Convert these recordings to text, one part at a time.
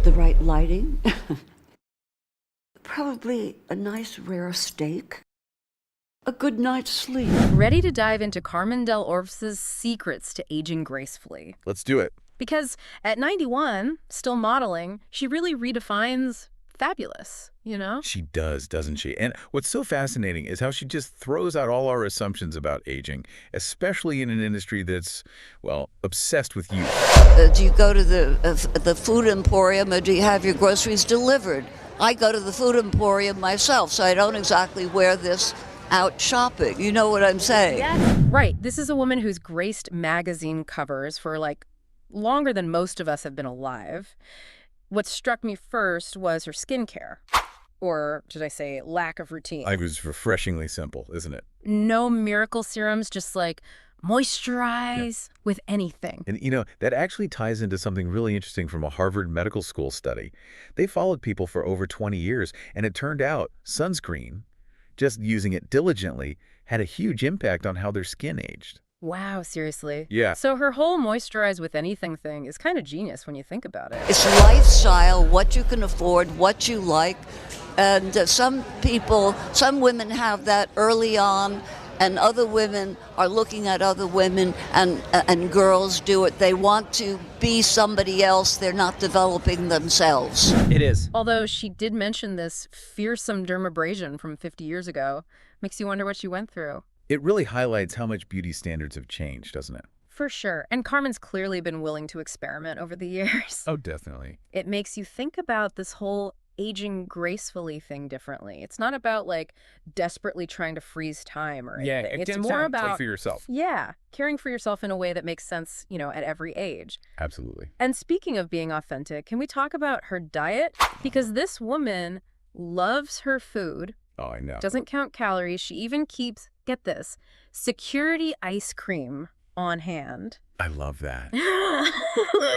The right lighting. Probably a nice rare steak. A good night's sleep. Ready to dive into Carmen Dell'Orefice's secrets to aging gracefully. Let's do it. Because at 91, still modeling, she really redefines fabulous, you know? She does, doesn't she? And what's so fascinating is how she just throws out all our assumptions about aging, especially in an industry that's, well, obsessed with youth. Do you go to the food emporium, or do you have your groceries delivered? I go to the food emporium myself, so I don't exactly wear this out shopping. You know what I'm saying? Yes. Right. This is a woman who's graced magazine covers for, like, longer than most of us have been alive. What struck me first was her skincare. Or, should I say, lack of routine. It was refreshingly simple, isn't it? No miracle serums, just like moisturize with anything. And, that actually ties into something really interesting from a Harvard Medical School study. They followed people for over 20 years, and it turned out sunscreen, just using it diligently, had a huge impact on how their skin aged. Wow, seriously? Yeah. So her whole moisturize with anything thing is kind of genius when you think about it. It's lifestyle, what you can afford, what you like. And some women have that early on, and other women are looking at other women, and girls do it. They want to be somebody else. They're not developing themselves. It is. Although she did mention this fearsome dermabrasion from 50 years ago. Makes you wonder what she went through. It really highlights how much beauty standards have changed, doesn't it? For sure. And Carmen's clearly been willing to experiment over the years. Oh, definitely. It makes you think about this whole aging gracefully thing differently. It's not about, like, desperately trying to freeze time or anything. It's more about for yourself. Yeah, caring for yourself in a way that makes sense, at every age. Absolutely. And speaking of being authentic, can we talk about her diet? Because this woman loves her food. Oh, I know. Doesn't count calories. She even keeps, get this, security ice cream on hand. I love that.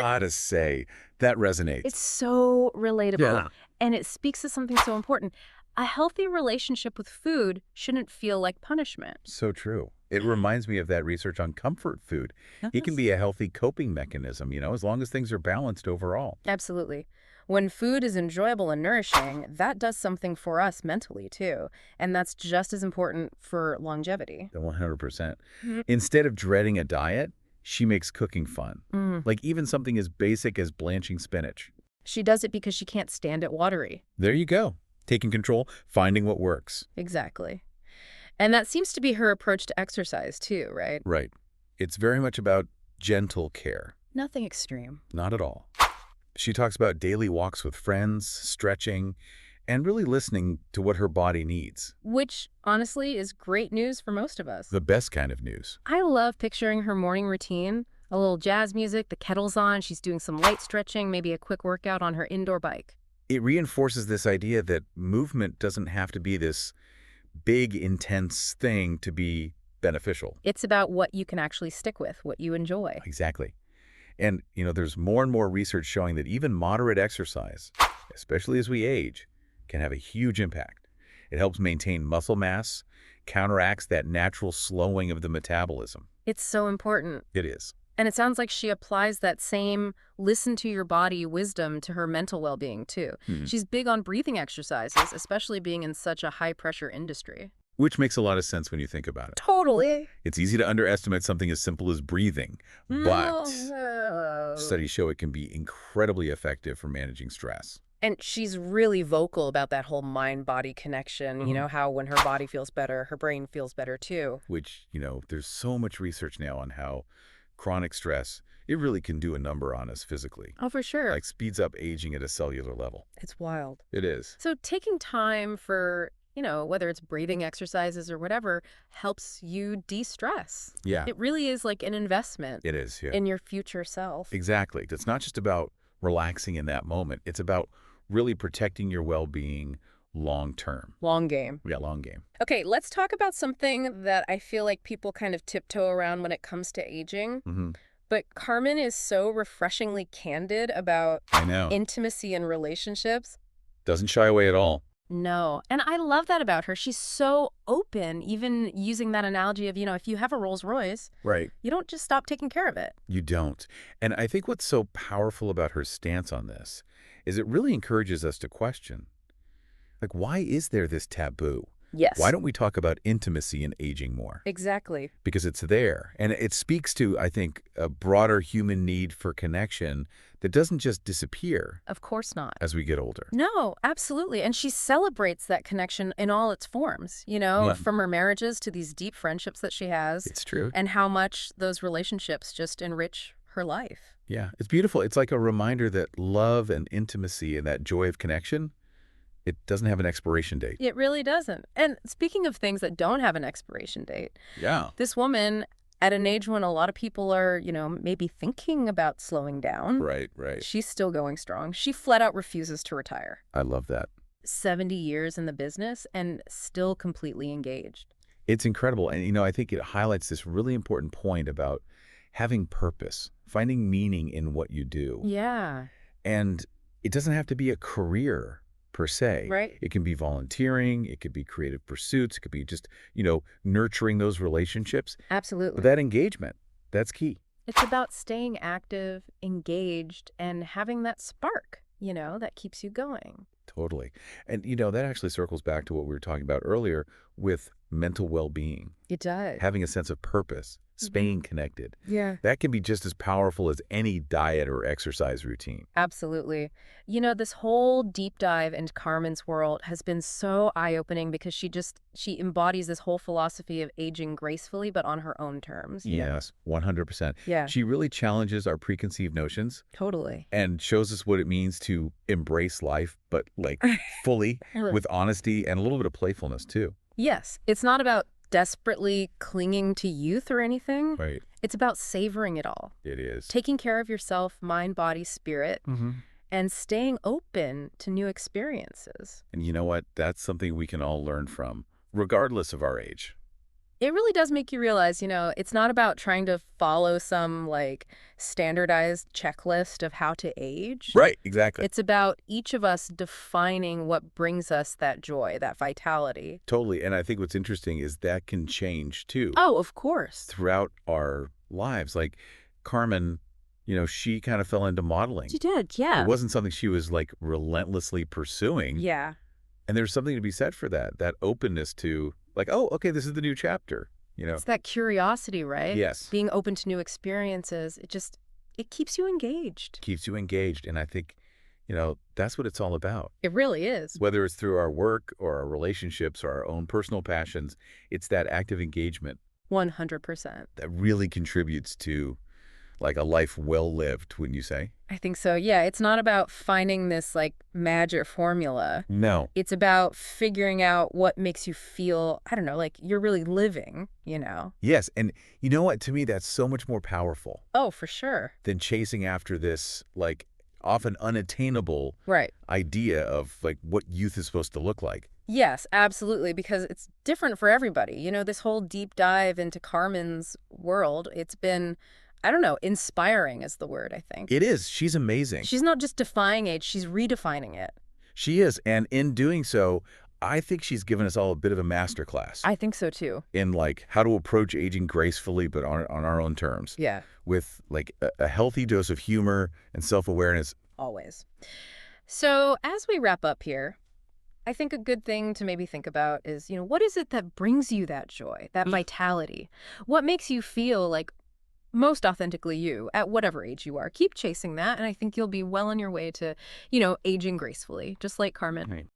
Gotta say, that resonates. It's so relatable. Yeah. And it speaks to something so important. A healthy relationship with food shouldn't feel like punishment. So true. It reminds me of that research on comfort food. It can be a healthy coping mechanism, as long as things are balanced overall. Absolutely. When food is enjoyable and nourishing, that does something for us mentally, too. And that's just as important for longevity. 100%. Instead of dreading a diet, she makes cooking fun. Like even something as basic as blanching spinach. She does it because she can't stand it watery. There you go. Taking control, finding what works. Exactly. And that seems to be her approach to exercise, too, right? Right. It's very much about gentle care. Nothing extreme. Not at all. She talks about daily walks with friends, stretching, and really listening to what her body needs. Which, honestly, is great news for most of us. The best kind of news. I love picturing her morning routine. A little jazz music, the kettle's on, she's doing some light stretching, maybe a quick workout on her indoor bike. It reinforces this idea that movement doesn't have to be this big, intense thing to be beneficial. It's about what you can actually stick with, what you enjoy. Exactly. And, there's more and more research showing that even moderate exercise, especially as we age, can have a huge impact. It helps maintain muscle mass, counteracts that natural slowing of the metabolism. It's so important. It is. And it sounds like she applies that same listen to your body wisdom to her mental well-being, too. She's big on breathing exercises, especially being in such a high-pressure industry. Which makes a lot of sense when you think about it. Totally. It's easy to underestimate something as simple as breathing, but studies show it can be incredibly effective for managing stress. And she's really vocal about that whole mind-body connection, how when her body feels better, her brain feels better, too. Which, there's so much research now on how chronic stress, it really can do a number on us physically. Oh, for sure. Like speeds up aging at a cellular level. It's wild. It is. So taking time for, whether it's breathing exercises or whatever, helps you de-stress. Yeah. It really is like an investment. It is, yeah. In your future self. Exactly. It's not just about relaxing in that moment. It's about really protecting your well-being long term. Long game. Yeah, long game. Okay, let's talk about something that I feel like people kind of tiptoe around when it comes to aging. But Carmen is so refreshingly candid about I know. intimacy and relationships. Doesn't shy away at all. No. And I love that about her. She's so open, even using that analogy of, if you have a Rolls Royce, Right. you don't just stop taking care of it. You don't. And I think what's so powerful about her stance on this is it really encourages us to question, like, why is there this taboo? Yes. Why don't we talk about intimacy and aging more? Exactly. Because it's there. And it speaks to, I think, a broader human need for connection that doesn't just disappear Of course not. as we get older. No, absolutely. And she celebrates that connection in all its forms, Yeah. from her marriages to these deep friendships that she has, It's true. and how much those relationships just enrich her life. Yeah, it's beautiful. It's like a reminder that love and intimacy and that joy of connection, it doesn't have an expiration date. It really doesn't. And speaking of things that don't have an expiration date, Yeah. this woman, at an age when a lot of people are, maybe thinking about slowing down, Right, right. she's still going strong. She flat out refuses to retire. I love that. 70 years in the business and still completely engaged. It's incredible. And, I think it highlights this really important point about having purpose, finding meaning in what you do. Yeah. And it doesn't have to be a career per se. Right. It can be volunteering. It could be creative pursuits. It could be just, nurturing those relationships. Absolutely. But that engagement, that's key. It's about staying active, engaged, and having that spark, that keeps you going. Totally. And, that actually circles back to what we were talking about earlier with mental well-being, It does. having a sense of purpose, staying connected. Yeah. That can be just as powerful as any diet or exercise routine. Absolutely. This whole deep dive into Carmen's world has been so eye-opening because she embodies this whole philosophy of aging gracefully, but on her own terms. Yes, 100%. Yeah. She really challenges our preconceived notions Totally. and shows us what it means to embrace life, but like fully, with honesty and a little bit of playfulness too. Yes. It's not about desperately clinging to youth or anything. Right. It's about savoring it all. It is. Taking care of yourself, mind, body, spirit, and staying open to new experiences. And you know what? That's something we can all learn from, regardless of our age. It really does make you realize, it's not about trying to follow some standardized checklist of how to age. Right, exactly. It's about each of us defining what brings us that joy, that vitality. Totally. And I think what's interesting is that can change too Oh, of course. throughout our lives. Like Carmen, she kind of fell into modeling. She did, yeah. It wasn't something she was relentlessly pursuing. Yeah. And there's something to be said for that openness to oh, okay, this is the new chapter, It's that curiosity, right? Yes. Being open to new experiences. It keeps you engaged. Keeps you engaged. And I think, that's what it's all about. It really is. Whether it's through our work or our relationships or our own personal passions, it's that active engagement 100%. that really contributes to a life well lived, wouldn't you say? I think so. Yeah, it's not about finding this magic formula. No. It's about figuring out what makes you feel, I don't know, like you're really living, Yes. And you know what? To me, that's so much more powerful Oh, for sure. than chasing after this, often unattainable Right. idea of what youth is supposed to look like. Yes, absolutely, because it's different for everybody. This whole deep dive into Carmen's world, it's been, I don't know, inspiring is the word, I think. It is. She's amazing. She's not just defying age, she's redefining it. She is. And in doing so, I think she's given us all a bit of a masterclass I think so, too. in how to approach aging gracefully, but on our own terms. Yeah, With a healthy dose of humor and self-awareness. always. So as we wrap up here, I think a good thing to maybe think about is, what is it that brings you that joy, that vitality? What makes you feel most authentically you at whatever age you are? Keep chasing that, and I think you'll be well on your way to, aging gracefully, just like Carmen. Right.